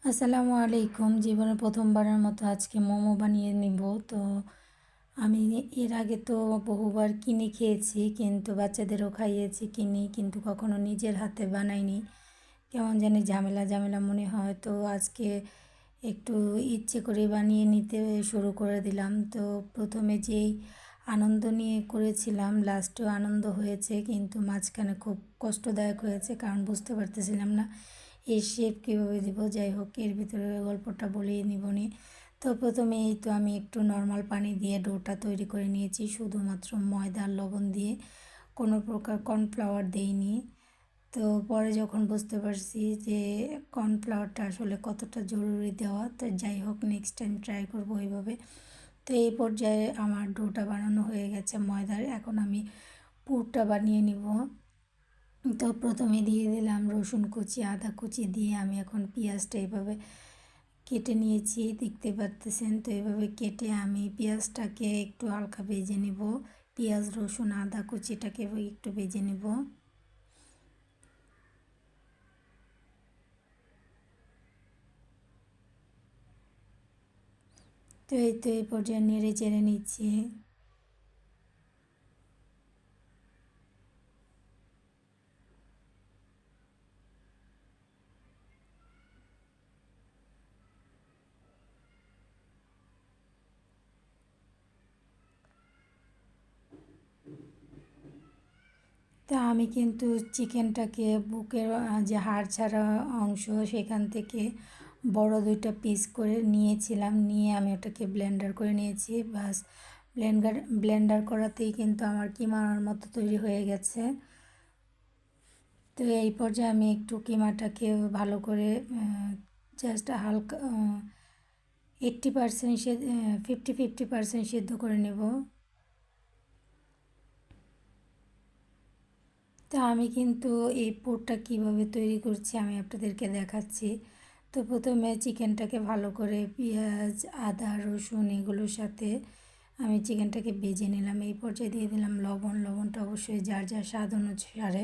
আসসালামু আলাইকুম। জীবনে প্রথমবারের মতো আজকে মোমো বানিয়ে নিব। তো আমি এর আগে তো বহুবার কিনে খেয়েছি, কিন্তু বাচ্চাদেরও খাইয়েছি কিনে, কিন্তু কখনো নিজের হাতে বানাইনি। কেমন জানি ঝামেলা ঝামেলা মনে হয়। তো আজকে একটু ইচ্ছে করে বানিয়ে নিতে শুরু করে দিলাম। তো প্রথমে যেই আনন্দ নিয়ে করেছিলাম, লাস্টেও আনন্দ হয়েছে, কিন্তু মাঝখানে খুব কষ্টদায়ক হয়েছে, কারণ বুঝতে পারতেছিলাম না এর শেপ কীভাবে দিব। যাই হোক, এর ভিতরে গল্পটা বলেই নিবনি। তো প্রথমে এই তো আমি একটু নর্মাল পানি দিয়ে ডোটা তৈরি করে নিয়েছি, শুধুমাত্র ময়দা আর লবণ দিয়ে, কোনো প্রকার কর্নফ্লাওয়ার দেইনি। তো পরে যখন বুঝতে পারছি যে কর্নফ্লাওয়ারটা আসলে কতটা জরুরি দেওয়া, তো যাই হোক, নেক্সট টাইম ট্রাই করবো এইভাবে। তো এই পর্যায়ে আমার ডোটা বানানো হয়ে গেছে ময়দার। এখন আমি পুরটা বানিয়ে নিব। তো প্রথমে দিয়ে দিলাম রসুন কুচি, আদা কুচি দিয়ে আমি এখন পেঁয়াজটা এইভাবে কেটে নিয়েছি, দেখতে পারতেছেন। তো এইভাবে কেটে আমি পেঁয়াজটাকে একটু হালকা ভেজে নেব। পেঁয়াজ রসুন আদা কুচিটাকে একটু ভেজে নেব। তো এই পর্যায়ে নেড়ে চেড়ে নিচ্ছি। তা আমি কিন্তু চিকেনটাকে বুকের যে হাড় ছাড়া অংশ, সেখান থেকে বড় দুইটা পিস করে নিয়েছিলাম, নিয়ে আমি ওটাকে ব্লেন্ডার করে নিয়েছি। বাস ব্লেন্ডার করাতেই কিন্তু আমার কিমার মতো তৈরি হয়ে গেছে। তো এই পর্যায়ে আমি একটু কিমাটাকে ভালো করে জাস্ট হালকা 80% 50% সিদ্ধ করে নেব। তা আমি কিন্তু এই পুরটা কীভাবে তৈরি করছি আমি আপনাদেরকে দেখাচ্ছি। তো প্রথমে চিকেনটাকে ভালো করে পেঁয়াজ আদা রসুন এগুলোর সাথে আমি চিকেনটাকে ভেজে নিলাম। এই পর্যায়ে দিয়ে দিলাম লবণ। লবণটা অবশ্যই যার যার স্বাদ অনুসারে।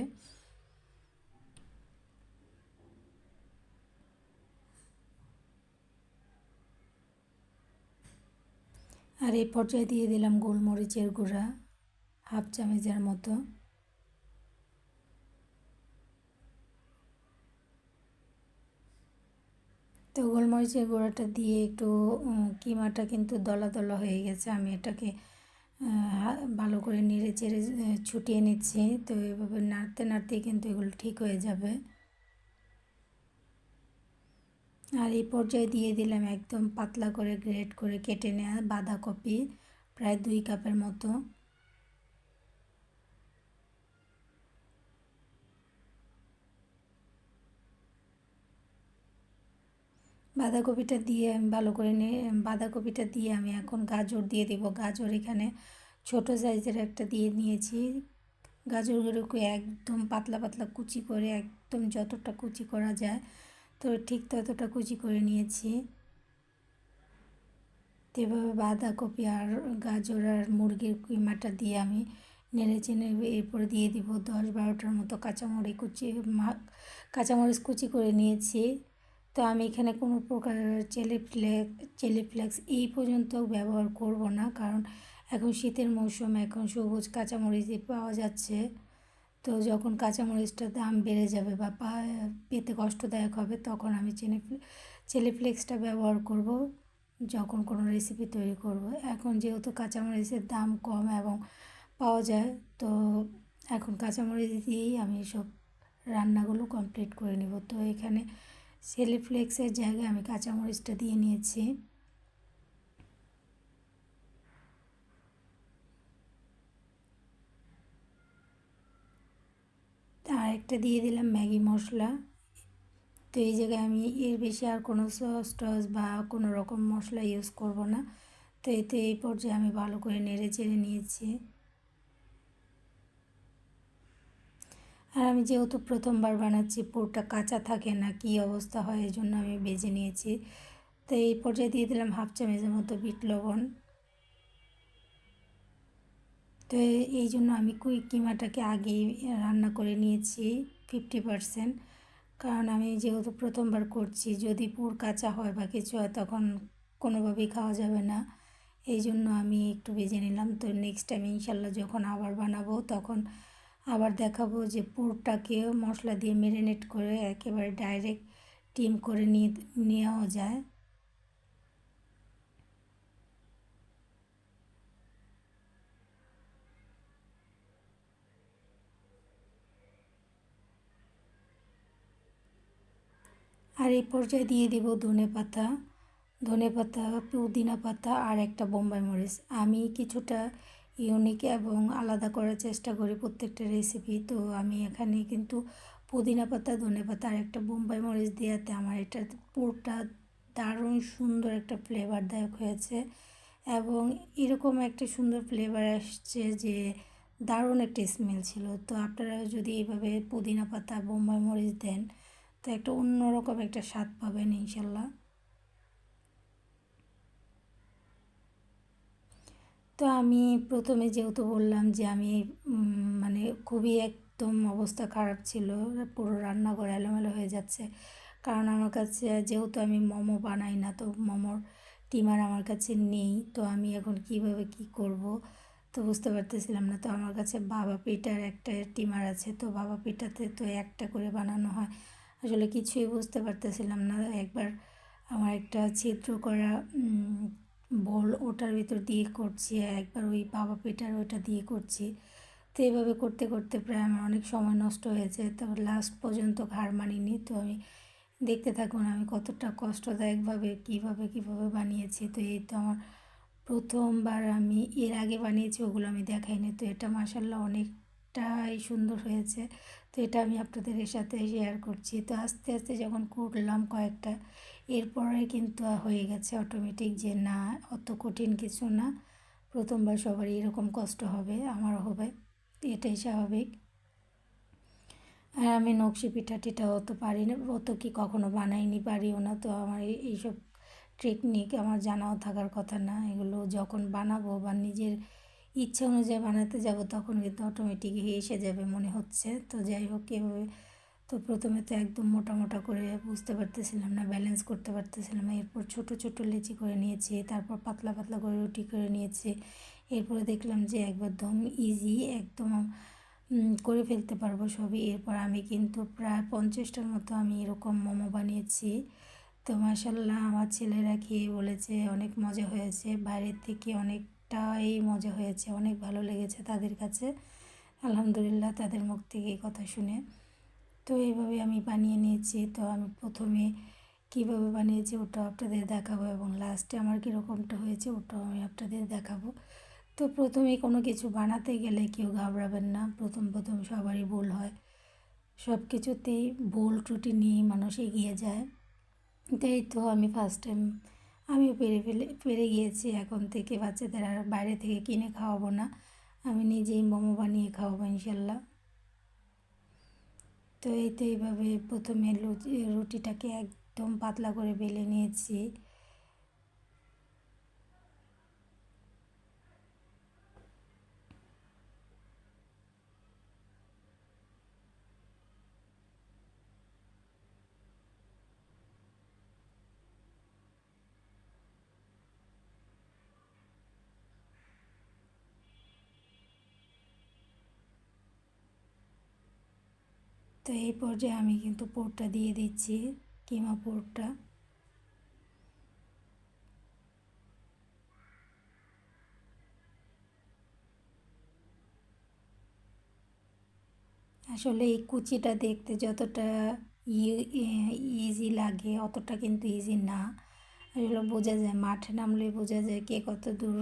আর এই পর্যায়ে দিয়ে দিলাম গোলমরিচের গুঁড়া, হাফ চামচের মতো। তো গোলমরিচের গুঁড়াটা দিয়ে একটু কিমাটা কিন্তু দলা দলা হয়ে গেছে, আমি এটাকে ভালো করে নেড়ে চেড়ে ছুটিয়ে নিচ্ছি। তো এভাবে নাড়তে নাড়তেই কিন্তু এগুলো ঠিক হয়ে যাবে। আর এই পর্যায়ে দিয়ে দিলাম একদম পাতলা করে গ্রেট করে কেটে নেওয়া বাঁধাকপি, প্রায় 2 কাপের মতো। বাঁধাকপিটা দিয়ে আমি এখন গাজর দিয়ে দেবো। গাজর এখানে ছোট সাইজের একটা দিয়ে নিয়েছি। গাজরগুলোকে একদম পাতলা পাতলা কুচি করে, একদম যতটা কুচি করা যায় তো ঠিক ততটা কুচি করে নিয়েছি। তো এভাবে বাঁধাকপি আর গাজর আর মুরগির কিমাটা দিয়ে আমি নেড়ে চেড়ে এরপরে দিয়ে দিব 10-12টার মতো কাঁচামরিচ কুচি করে নিয়েছি। তো আমি এখানে কোনো প্রকার চিলি ফ্লেক্স এই পর্যন্ত ব্যবহার করব না, কারণ এখন শীতের মৌসুম, এখন সবুজ কাঁচামরিচ পাওয়া যাচ্ছে। তো যখন কাঁচামরিচটার দাম বেড়ে যাবে বা পেতে কষ্টদায়ক হবে, তখন আমি চিলি ফ্লেক্সটা ব্যবহার করব যখন কোনো রেসিপি তৈরি করব। এখন যেহেতু কাঁচামরিচের দাম কম এবং পাওয়া যায়, তো এখন কাঁচামরিচ দিয়েই আমি সব রান্নাগুলো কমপ্লিট করে নেব। তো এখানে চিলি ফ্লেক্সের জায়গায় আমি কাঁচামরিচটা দিয়ে নিয়েছি। আর একটা দিয়ে দিলাম ম্যাগি মশলা। তো এই জায়গায় আমি এর বেশি আর কোনো সস টস বা কোনো রকম মশলা ইউজ করব না। তো এতে এই পর্যায়ে আমি ভালো করে নেড়ে চেড়ে নিয়েছি। আর আমি যেহেতু প্রথমবার বানাচ্ছি, পুরটা কাঁচা থাকে না কী অবস্থা হয়, এই জন্য আমি ভেজে নিয়েছি। তো এই পর্যায়ে দিয়ে দিলাম হাফ চামচের মতো বিট লবণ। তো এই জন্য আমি কিমাটাকে আগেই রান্না করে নিয়েছি 50%, কারণ আমি যেহেতু প্রথমবার করছি, যদি পুর কাঁচা হয় বা কিছু হয় তখন কোনোভাবেই খাওয়া যাবে না। এই জন্য আমি একটু ভেজে নিলাম। তো নেক্সট টাইম ইনশাল্লাহ যখন আবার বানাবো তখন আবার দেখাবো যে পুরটাকে মশলা দিয়ে ম্যারিনেট করে একেবারে ডাইরেক্ট ডিম করে নেওয়া যায়। আর এই পর্যায়ে দিয়ে দেব ধনেপাতা, ধনেপাতা, পুদিনা পাতা আর একটা বোম্বাই মরিচ। আমি কিছুটা ইউনিক এবং আলাদা করার চেষ্টা করি প্রত্যেকটা রেসিপি। তো আমি এখানে কিন্তু পুদিনা পাতা, ধনেপাতা আর একটা বোম্বাই মরিচ দেওয়াতে আমার এটা পুরটা দারুণ সুন্দর একটা ফ্লেভারদায়ক হয়েছে এবং এরকম একটা সুন্দর ফ্লেভার আসছে যে দারুণ একটা স্মেল ছিল। তো আপনারা যদি এইভাবে পুদিনা পাতা, বোম্বাই মরিচ দেন তো একটা অন্যরকম একটা স্বাদ পাবেন ইনশাল্লাহ। তো আমি প্রথমে যেহেতু বললাম যে আমি মানে খুবই একদম অবস্থা খারাপ ছিল, পুরো রান্নাঘর এলোমেলো হয়ে যাচ্ছে। কারণ আমার কাছে যেহেতু আমি মোমো বানাই না, তো মোমোর টিমার আমার কাছে নেই। তো আমি এখন কিভাবে কি করব তো বুঝতে পারতেছিলাম না। তো আমার কাছে বাবা পিঠার একটা টিমার আছে, তো বাবা পিঠাতে তো একটা করে বানানো হয়। আসলে কিছুই বুঝতে পারতেছিলাম না। একবার আমার একটা ছিদ্র করা বোল ওটার ভিতর দিয়ে করছি, একবার ওই বাবা পিঠার ওইটা দিয়ে করছি। তো এইভাবে করতে করতে প্রায় আমার অনেক সময় নষ্ট হয়েছে। তো লাস্ট পর্যন্ত হার মানিনি। তো আমি দেখতে থাকুন আমি কতটা কষ্টদায়কভাবে কীভাবে বানিয়েছি। তো এই তো আমার প্রথমবার, আমি এর আগে বানিয়েছি ওগুলো আমি দেখাইনি। তো এটা মাসাল্লাহ অনেকটাই সুন্দর হয়েছে। তো এটা আমি আপনাদের সাথে শেয়ার করছি। তো আস্তে আস্তে যখন করলাম কয়েকটা, এরপরে কিন্তু হয়ে গেছে অটোমেটিক যে না, অত কঠিন কিছু না। প্রথমবার সবারই এরকম কষ্ট হবে, আমারও হবে, এটাই স্বাভাবিক। আর আমি নকশি পিঠা টিঠা অত পারি না, অত কি কখনো বানাইনি, পারিও না। তো আমার এইসব টেকনিক আমার জানাও থাকার কথা না। এগুলো যখন বানাবো বা নিজের ইচ্ছা অনুযায়ী বানাতে যাব তখন কিন্তু অটোমেটিক এসে যাবে মনে হচ্ছে। তো যাই হোক, এভাবে তো প্রথমে তো একদম মোটা মোটা করে বুঝতে পারতেছিলাম না, ব্যালেন্স করতে পারতেছিলাম না। এরপর ছোট ছোট লেচি করে নিয়েছি, তারপর পাতলা পাতলা করে রুটি করে নিয়েছি। এরপরে দেখলাম যে একদম ইজি, একদম করে ফেলতে পারবো সবই। এরপর আমি কিন্তু প্রায় 50টার মতো আমি এরকম মোমো বানিয়েছি। তো মাশাল্লাহ আমার ছেলেরা খেয়ে বলেছে অনেক মজা হয়েছে, বাইরের থেকে অনেকটাই মজা হয়েছে, অনেক ভালো লেগেছে তাদের কাছে। আলহামদুলিল্লাহ তাদের মুখ থেকে এই কথা শুনে। তো এইভাবে আমি বানিয়ে নিয়েছি। তো আমি প্রথমে কীভাবে বানিয়েছি ওটাও আপনাদের দেখাবো এবং লাস্টে আমার কীরকমটা হয়েছে ওটাও আমি আপনাদের দেখাবো। তো প্রথমেই কোনো কিছু বানাতে গেলে কেউ ঘাবড়াবেন না। প্রথম প্রথম সবারই ভুল হয়, সব কিছুতেই ভুল ত্রুটি নিয়েই মানুষ এগিয়ে যায়। তো এই তো আমি ফার্স্ট টাইম আমিও পেরে গিয়েছি। এখন থেকে বাচ্চাদের আর বাইরে থেকে কিনে খাওয়াবো না, আমি নিজেই মোমো বানিয়ে খাওয়াবো ইনশাল্লাহ। তো এই তো এইভাবে প্রথমে রুটিটাকে একদম পাতলা করে বেলে নিয়েছি। তো এই পর্যায়ে আমি কিন্তু পুরটা দিয়ে দিচ্ছি, কিমা পুরটা। আসলে এই কুচিটা দেখতে যতটা ইজি লাগে অতটা কিন্তু ইজি না। আসলে বোঝা যায়, মাঠে নামলে বোঝা যায় কে কত দূর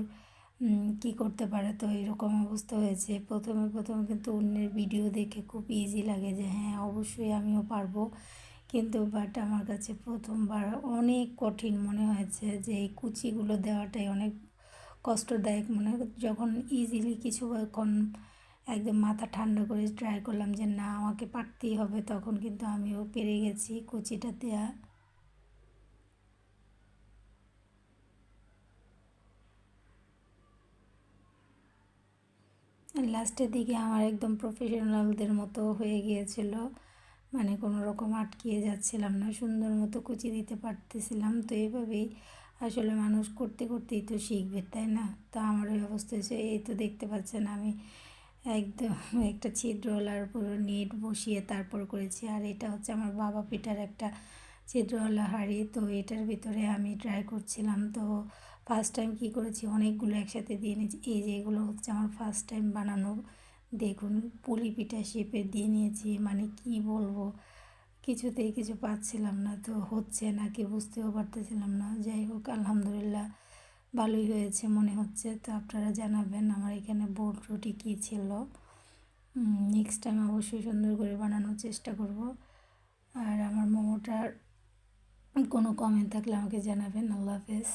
কী করতে পারে। তো এরকম অবস্থা হয়েছে। প্রথমে প্রথমে কিন্তু অন্যের ভিডিও দেখে খুব ইজি লাগে যে হ্যাঁ অবশ্যই আমিও পারবো, কিন্তু বাট আমার কাছে প্রথমবার অনেক কঠিন মনে হয়েছে যে এই কুচিগুলো দেওয়াটাই অনেক কষ্টদায়ক মনে হয়। যখন ইজিলি কিছুক্ষণ একদম মাথা ঠান্ডা করে ট্রাই করলাম যে না আমাকে পারতেই হবে, তখন কিন্তু আমিও পেরে গেছি কুচিটা দেয়া। লাস্টের দিকে আমার একদম প্রফেশনালদের মতো হয়ে গিয়েছিল। মানে কোনো রকম আটকিয়ে যাচ্ছিলাম না, সুন্দর মতো কুচি দিতে পারতেছিলাম। তো এইভাবেই আসলে মানুষ করতে করতেই তো শিখবে, তাই না? তো আমার ওই অবস্থা হয়েছে। এই তো দেখতে পাচ্ছেন আমি একদম একটা ছিদ্রওয়ালার পুরো নেট বসিয়ে তারপর করেছি। আর এটা হচ্ছে আমার বাবা পিঠার একটা ছিদ্রওয়ালা হাঁড়ি। তো এটার ভিতরে আমি ট্রাই করছিলাম। তো ফার্স্ট টাইম কী করেছি, অনেকগুলো একসাথে দিয়ে নিয়েছি। এই যে এগুলো হচ্ছে আমার ফার্স্ট টাইম বানানো। দেখুন পুলি পিঠা শেপে দিয়ে নিয়েছি, মানে কি বলবো, কিছুতেই কিছু পাচ্ছিলাম না, তো হচ্ছে না কি বুঝতেও পারতেছিলাম না। যাই হোক, আলহামদুলিল্লাহ ভালোই হয়েছে মনে হচ্ছে। তো আপনারা জানাবেন আমার এখানে বোট রুটি কী ছিল। নেক্সট টাইম অবশ্যই সুন্দর করে বানানোর চেষ্টা করব। আর আমার মোমোটার কোনো কমেন্ট থাকলে আমাকে জানাবেন। আল্লাহ হাফেজ।